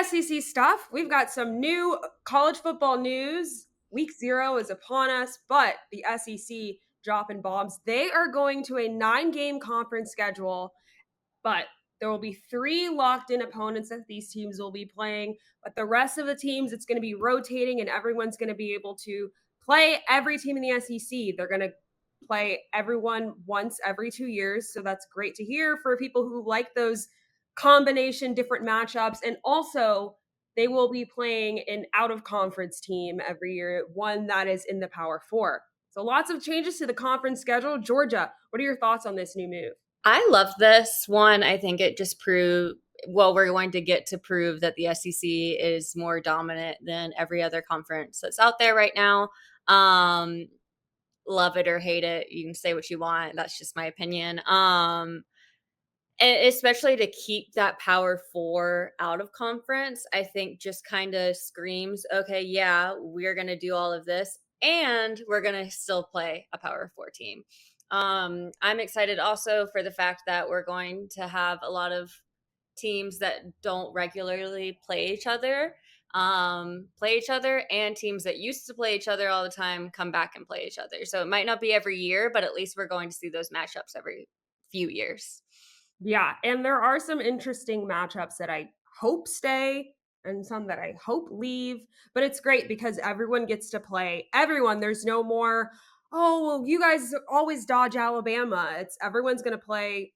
SEC stuff. We've got some new college football news. Week 0 is upon us, but the SEC dropping bombs. They are going to a 9-game conference schedule, but there will be 3 locked in opponents that these teams will be playing. But the rest of the teams, it's going to be rotating, and everyone's going to be able to play every team in the SEC. They're going to play everyone once every 2 years. So that's great to hear for people who like those combination different matchups. And also, they will be playing an out of conference team every year, one that is in the Power Four. So lots of changes to the conference schedule. Georgia, what are your thoughts on this new move? I love this one. I think it just proved, well, we're going to get to prove that the SEC is more dominant than every other conference that's out there right now. Um, Love it or hate it. You can say what you want. That's just my opinion. And especially to keep that Power Four out of conference, I think just kind of screams, okay, yeah, we're going to do all of this and we're going to still play a Power Four team. I'm excited also for the fact that we're going to have a lot of teams that don't regularly play each other, and teams that used to play each other all the time come back and play each other. So it might not be every year, but at least we're going to see those matchups every few years. Yeah, and there are some interesting matchups that I hope stay and some that I hope leave, but it's great because everyone gets to play everyone. There's no more, oh, well, you guys always dodge Alabama. It's everyone's going to play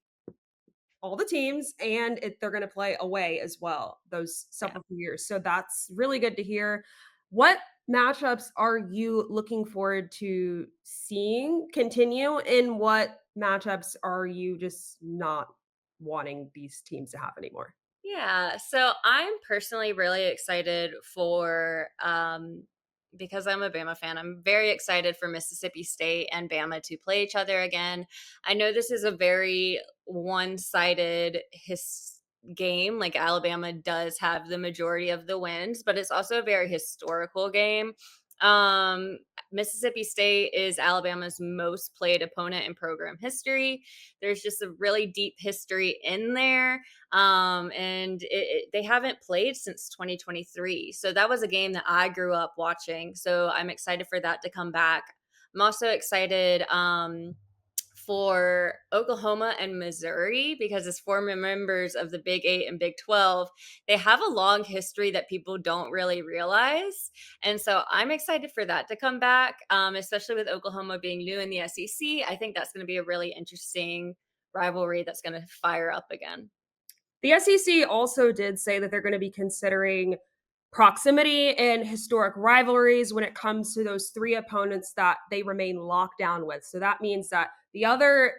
all the teams and they're going to play away as well those Yeah. several years. So that's really good to hear. What matchups are you looking forward to seeing continue, and what matchups are you just not wanting these teams to have anymore? Yeah, so I'm personally really excited for because I'm a Bama fan. I'm very excited for Mississippi State and Bama to play each other again. I know this is a very one-sided game. Like Alabama does have the majority of the wins, but it's also a very historical game. Um, Mississippi State is Alabama's most played opponent in program history. There's just a really deep history in there, they haven't played since 2023. So that was a game that I grew up watching. So I'm excited for that to come back. I'm also excited for Oklahoma and Missouri because, as former members of the Big Eight and Big 12, they have a long history that people don't really realize. And so I'm excited for that to come back, especially with Oklahoma being new in the SEC. I think that's going to be a really interesting rivalry that's going to fire up again. The SEC also did say that they're going to be considering proximity and historic rivalries when it comes to those 3 opponents that they remain locked down with. So that means that the other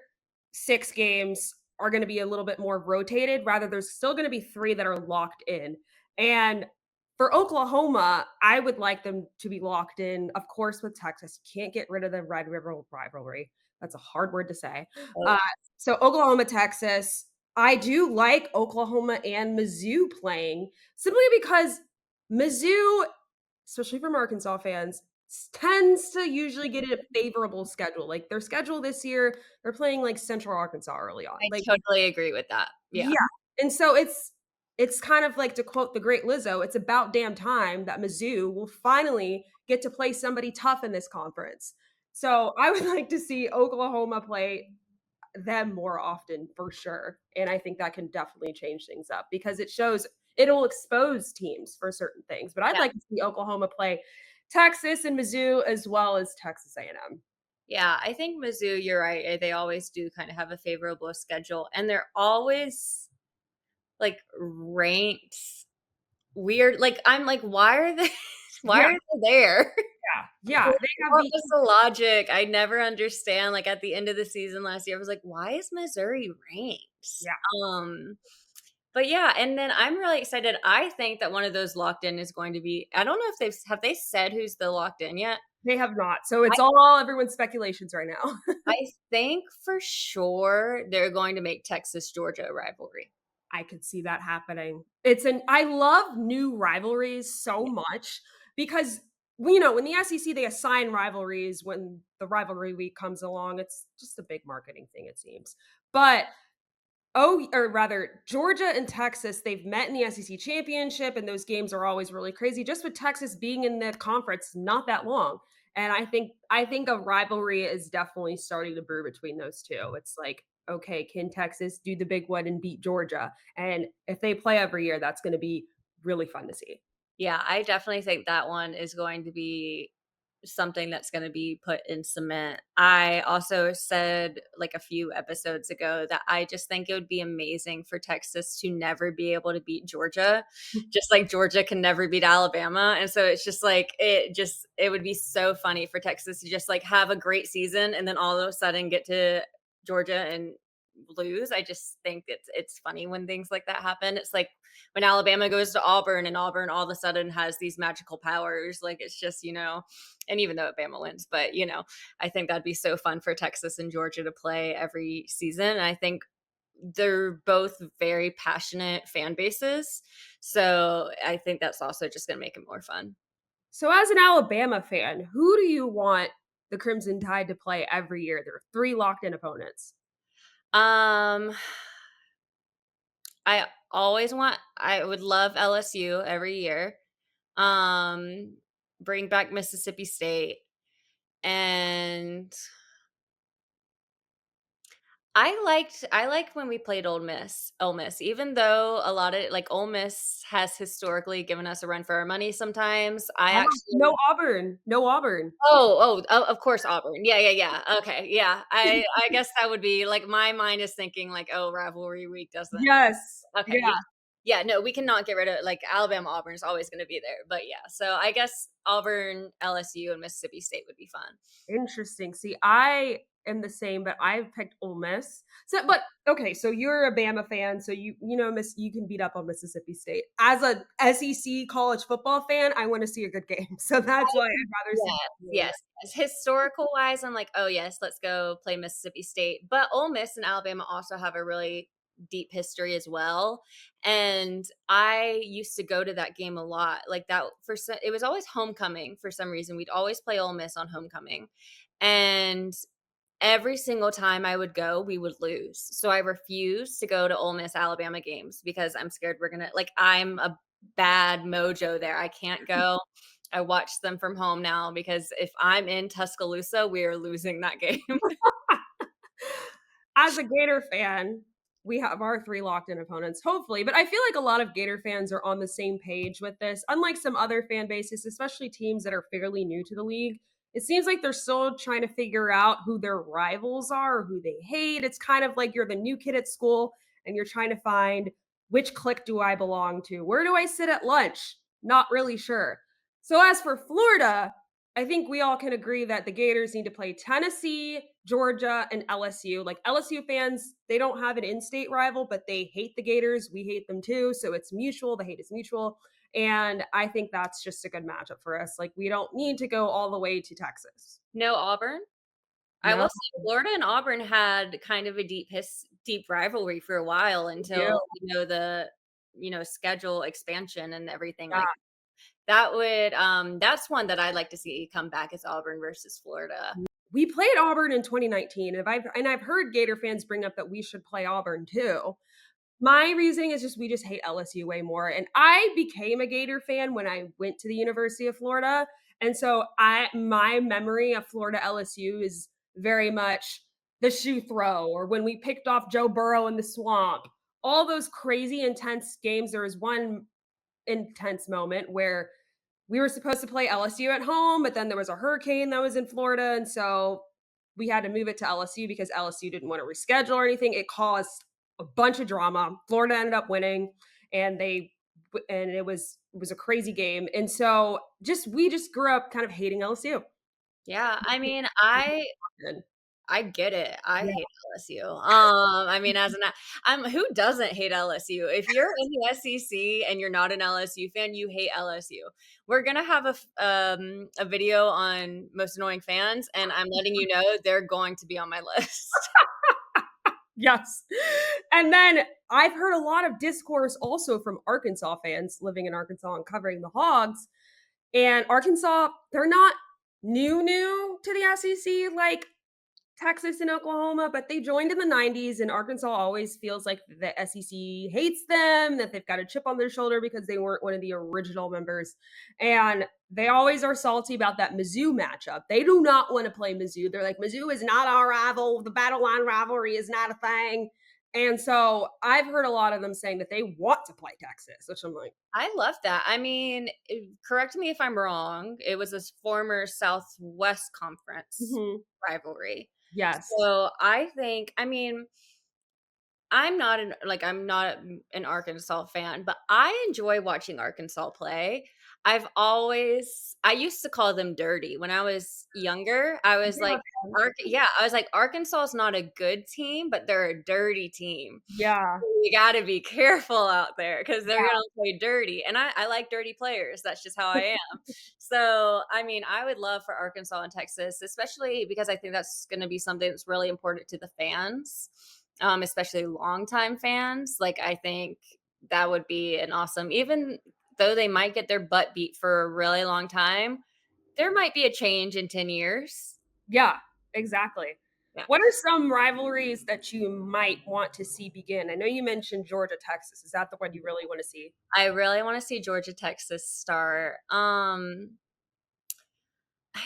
6 games are going to be a little bit more rotated. Rather, there's still going to be 3 that are locked in. And for Oklahoma, I would like them to be locked in, of course, with Texas. You can't get rid of the Red River rivalry. That's a hard word to say. Uh, so Oklahoma, Texas. I do like Oklahoma and Mizzou playing simply because Mizzou, especially from Arkansas fans, tends to usually get a favorable schedule. Like their schedule this year, they're playing like Central Arkansas early on. I Like, totally agree with that. Yeah. yeah. And so it's kind of like, to quote the great Lizzo, it's about damn time that Mizzou will finally get to play somebody tough in this conference. So I would like to see Oklahoma play them more often for sure. And I think that can definitely change things up because it'll expose teams for certain things. But I'd Yeah. like to see Oklahoma play Texas and Mizzou as well as Texas A&M. Yeah, I think Mizzou, you're right. They always do kind of have a favorable schedule, and they're always like ranked weird. Like I'm like, why are they why Yeah, are they there? yeah. They have What the was the logic? I never understand. Like at the end of the season last year, I was like, why is Missouri ranked? yeah. Um, but yeah, and then I'm really excited. I think that one of those locked in is going to be, I don't know if they said who's the locked in yet. They have not. So it's all everyone's speculations right now. I think for sure they're going to make Texas Georgia a rivalry. I could see that happening. I love new rivalries so much because when the SEC they assign rivalries when the rivalry week comes along. It's just a big marketing thing, it seems. But Oh, or rather, Georgia and Texas, they've met in the SEC championship, and those games are always really crazy. Just with Texas being in the conference not that long, and I think a rivalry is definitely starting to brew between those two. It's like, okay, can Texas do the big one and beat Georgia? And if they play every year, that's going to be really fun to see. Yeah, I definitely think that one is going to be something that's gonna be put in cement. I also said, like, a few episodes ago that I just think it would be amazing for Texas to never be able to beat Georgia, just like Georgia can never beat Alabama, and so it's just like it would be so funny for Texas to just, like, have a great season and then all of a sudden get to Georgia and lose. I just think it's funny when things like that happen. It's like when Alabama goes to Auburn and Auburn all of a sudden has these magical powers. Like it's just, and even though Bama wins, but I think that'd be so fun for Texas and Georgia to play every season. And I think they're both very passionate fan bases. So I think that's also just going to make it more fun. So, as an Alabama fan, who do you want the Crimson Tide to play every year? There are three locked in opponents. Um, I would love LSU every year. Um, bring back Mississippi State. And I liked when we played Ole Miss, even though a lot of like Ole Miss has historically given us a run for our money sometimes. I Ah, no actually Auburn. No Auburn. of course Auburn. Yeah, yeah, yeah. Okay, yeah. I guess that would be like my mind is thinking like, oh, rivalry week doesn't. Yes. Okay, yeah. Yeah. Yeah, no, we cannot get rid of like Alabama Auburn is always going to be there. But yeah, so I guess Auburn, LSU and Mississippi State would be fun. Interesting. See, I am the same, but I've picked Ole Miss. So, but okay, so you're a Bama fan, so Miss, you can beat up on Mississippi State. As a SEC college football fan, I want to see a good game, so that's why I'd rather see Yes, Bama Ole yes, Miss. yes. Historical wise, I'm like, "Oh, yes, let's go play Mississippi State." But Ole Miss and Alabama also have a really deep history as well, and I used to go to that game a lot. Like that it was always homecoming for some reason. We'd always play Ole Miss on homecoming. And every single time I would go, we would lose. So I refuse to go to Ole Miss Alabama games because I'm scared we're gonna like I'm a bad mojo there. I can't go. I watch them from home now because if I'm in Tuscaloosa, we are losing that game. As a Gator fan, we have our three locked in opponents, hopefully. But I feel like a lot of Gator fans are on the same page with this. Unlike some other fan bases, especially teams that are fairly new to the league, it seems like they're still trying to figure out who their rivals are or who they hate. It's kind of like you're the new kid at school and you're trying to find which clique do I belong to? Where do I sit at lunch? Not really sure. So, as for Florida, I think we all can agree that the Gators need to play Tennessee, Georgia, and LSU. Like LSU fans, they don't have an in-state rival, but they hate the Gators. We hate them too, so it's mutual. The hate is mutual, and I think that's just a good matchup for us. Like we don't need to go all the way to Texas. No Auburn. I No, will say Florida and Auburn had kind of a deep rivalry for a while we do. until the schedule expansion and everything Yeah. like that would that's one that I'd like to see come back as Auburn versus Florida. We played Auburn in 2019, and I've heard Gator fans bring up that we should play Auburn too. My reasoning is just we just hate LSU way more. And I became a Gator fan when I went to the University of Florida. And so I my memory of Florida LSU is very much the shoe throw or when we picked off Joe Burrow in the swamp. All those crazy intense games. There was one intense moment where we were supposed to play LSU at home, but then there was a hurricane that was in Florida. And so we had to move it to LSU because LSU didn't want to reschedule or anything. It caused a bunch of drama. Florida ended up winning, and it was a crazy game. And so we just grew up kind of hating LSU. Yeah, I mean, I get it. I Yeah. hate LSU. I mean, who doesn't hate LSU? If you're in the SEC and you're not an LSU fan, you hate LSU. We're gonna have a video on most annoying fans, and I'm letting you know they're going to be on my list. Yes. And then I've heard a lot of discourse also from Arkansas fans living in Arkansas and covering the Hogs. And Arkansas, they're not new to the SEC. Like Texas and Oklahoma, but they joined in the '90s, and Arkansas always feels like the SEC hates them, that they've got a chip on their shoulder because they weren't one of the original members. And they always are salty about that Mizzou matchup. They do not want to play Mizzou. They're like, Mizzou is not our rival. The battle line rivalry is not a thing. And so I've heard a lot of them saying that they want to play Texas, which I'm like, I love that. I mean, correct me if I'm wrong. It was this former Southwest Conference mhm, rivalry. yes. So I think, I mean, I'm not an Arkansas fan, but I enjoy watching Arkansas play. I used to call them dirty. When I was younger, I was They are like, fun. I was like, Arkansas is not a good team, but they're a dirty team. Yeah. You gotta be careful out there because they're Yeah. gonna play dirty. And I like dirty players. That's just how I am. So, I mean, I would love for Arkansas and Texas, especially because I think that's gonna be something that's really important to the fans, especially longtime fans. Like, I think that would be an awesome, even though they might get their butt beat for a really long time, there might be a change in 10 years. Yeah, exactly. Yeah. What are some rivalries that you might want to see begin? I know you mentioned Georgia, Texas. Is that the one you really want to see? I really want to see Georgia Texas start. I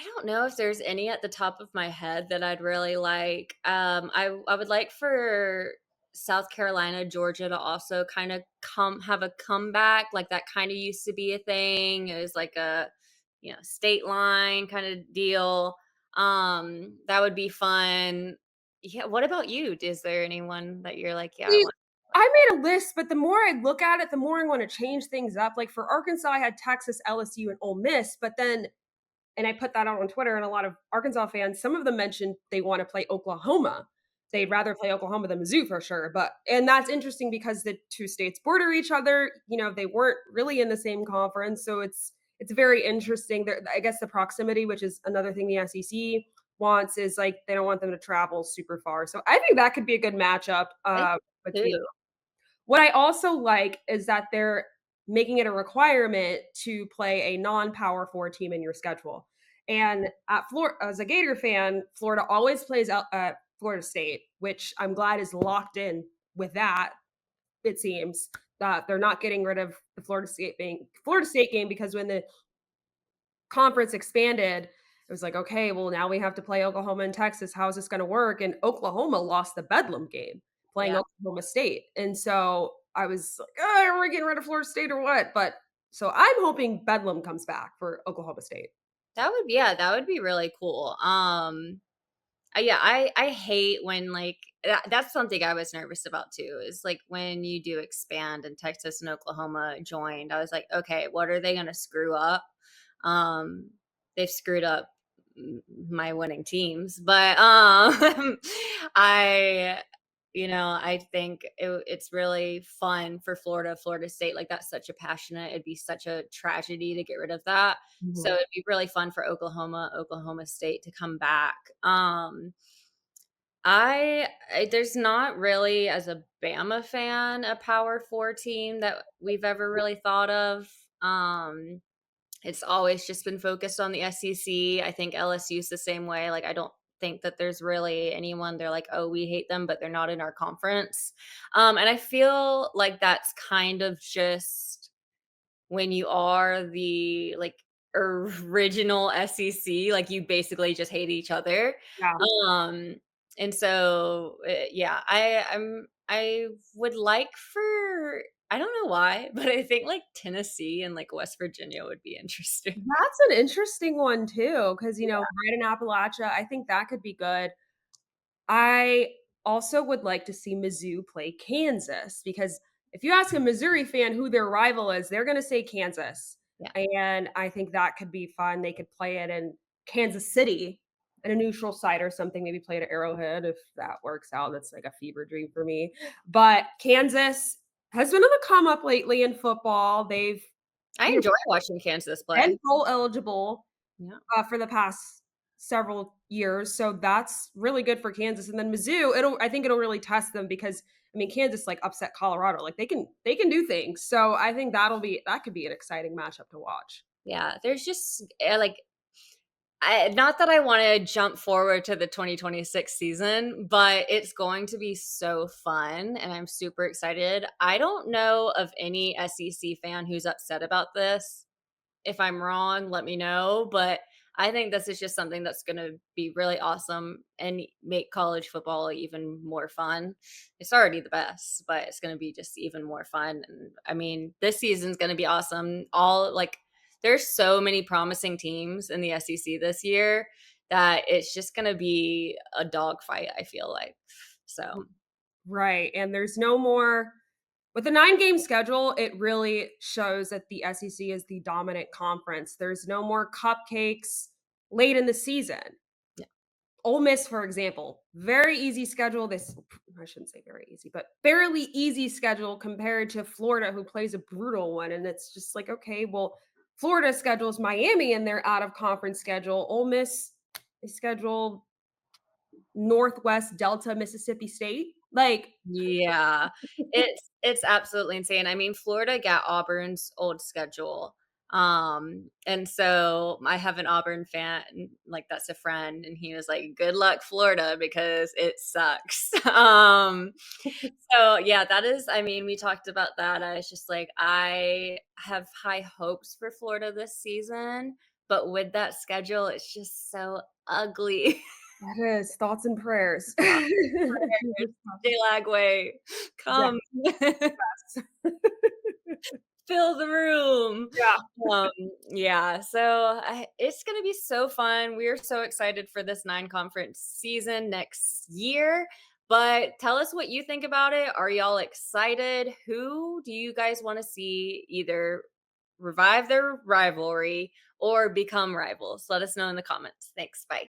don't know if there's any at the top of my head that I'd really like. I would like for South Carolina, Georgia to also kind of come have a comeback. Like that kind of used to be a thing. It was like a, state line kind of deal. That would be fun. Yeah. What about you? Is there anyone that you're like, yeah, I See, want? I made a list, but the more I look at it, the more I want to change things up. Like for Arkansas, I had Texas, LSU, and Ole Miss, but then and I put that out on Twitter, and a lot of Arkansas fans, some of them mentioned they want to play Oklahoma. They'd rather play Oklahoma than Mizzou for sure. But and that's interesting because the two states border each other. You know, they weren't really in the same conference, so it's very interesting. There, I guess the proximity, which is another thing the SEC wants, is like they don't want them to travel super far. So I think that could be a good matchup I think between too. what I also like is that they're making it a requirement to play a non-power 4 team in your schedule. And at Florida, as a Gator fan, Florida always plays at Florida State, which I'm glad is locked in with that. It seems that they're not getting rid of the Florida State game because when the conference expanded, it was like, okay, well, now we have to play Oklahoma and Texas. How is this going to work? And Oklahoma lost the Bedlam game playing Yeah. Oklahoma State. And so I was like, oh, are we getting rid of Florida State or what? But so I'm hoping Bedlam comes back for Oklahoma State. That would be really cool. Yeah, I hate when like that's something I was nervous about too. Is like when you do expand and Texas and Oklahoma joined, I was like, okay, what are they going to screw up? Um, they've screwed up my winning teams, but I I think it's really fun for Florida State. Like that's such a passionate. It'd be such a tragedy to get rid of that. So Mhm. it'd be really fun for Oklahoma State to come back. There's not really, as a Bama fan, a Power 4 team that we've ever really thought of. It's always just been focused on the SEC. I think LSU's the same way. Like I don't think that there's really anyone they're like, "Oh, we hate them, but they're not in our conference." And I feel like that's kind of just when you are the, like, original SEC, like, you basically just hate each other. Yeah. Um, and so, yeah, I would like for I don't know why, but I think, like, Tennessee and, like, West Virginia would be interesting. That's an interesting one too, because right in Appalachia, I think that could be good. I also would like to see Mizzou play Kansas because if you ask a Missouri fan who their rival is, they're going to say Kansas. Yeah, And I think that could be fun. They could play it in Kansas City in a neutral site or something, maybe play it at Arrowhead if that works out. That's like a fever dream for me. But Kansas has been on the come up lately in football. They've, I you know, enjoy watching Kansas been play. bowl eligible Yeah. for the past several years. So that's really good for Kansas. And then Mizzou, I think it'll really test them because I mean Kansas like upset Colorado. Like they can do things. So I think that could be an exciting matchup to watch. Yeah, there's just, like Not that I wanna jump forward to the 2026 season, but it's going to be so fun, and I'm super excited. I don't know of any SEC fan who's upset about this. If I'm wrong, let me know, but I think this is just something that's gonna be really awesome and make college football even more fun. It's already the best, but it's gonna be just even more fun, and, I mean, this season's gonna be awesome. There's so many promising teams in the SEC this year that it's just gonna be a dogfight, I feel like. So, Right, and there's no more with a 9-game schedule, it really shows that the SEC is the dominant conference. There's no more cupcakes late in the season. yeah. Ole Miss, for example, very easy schedule. This I shouldn't say very easy, but fairly easy schedule compared to Florida, who plays a brutal one. And it's just like, okay, well, Florida schedules Miami in their out of conference schedule. Ole Miss, they schedule Northwest Delta, Mississippi State. Like, Yeah, it's absolutely insane. I mean, Florida got Auburn's old schedule, and so I have an Auburn fan, like, that's a friend, and he was like, "Good luck, Florida, because it sucks." So, yeah, that is I mean, we talked about that. I was just like, I have high hopes for Florida this season, but with that schedule, it's just so ugly. that is thoughts and prayers. J-Lagway, Yes. come. Fill the room. Yeah. Um, yeah, so it's gonna be so fun. We're so excited for this 9 conference season next year. But tell us what you think about it. Are y'all excited? Who do you guys want to see either revive their rivalry or become rivals? Let us know in the comments. Thanks. Bye.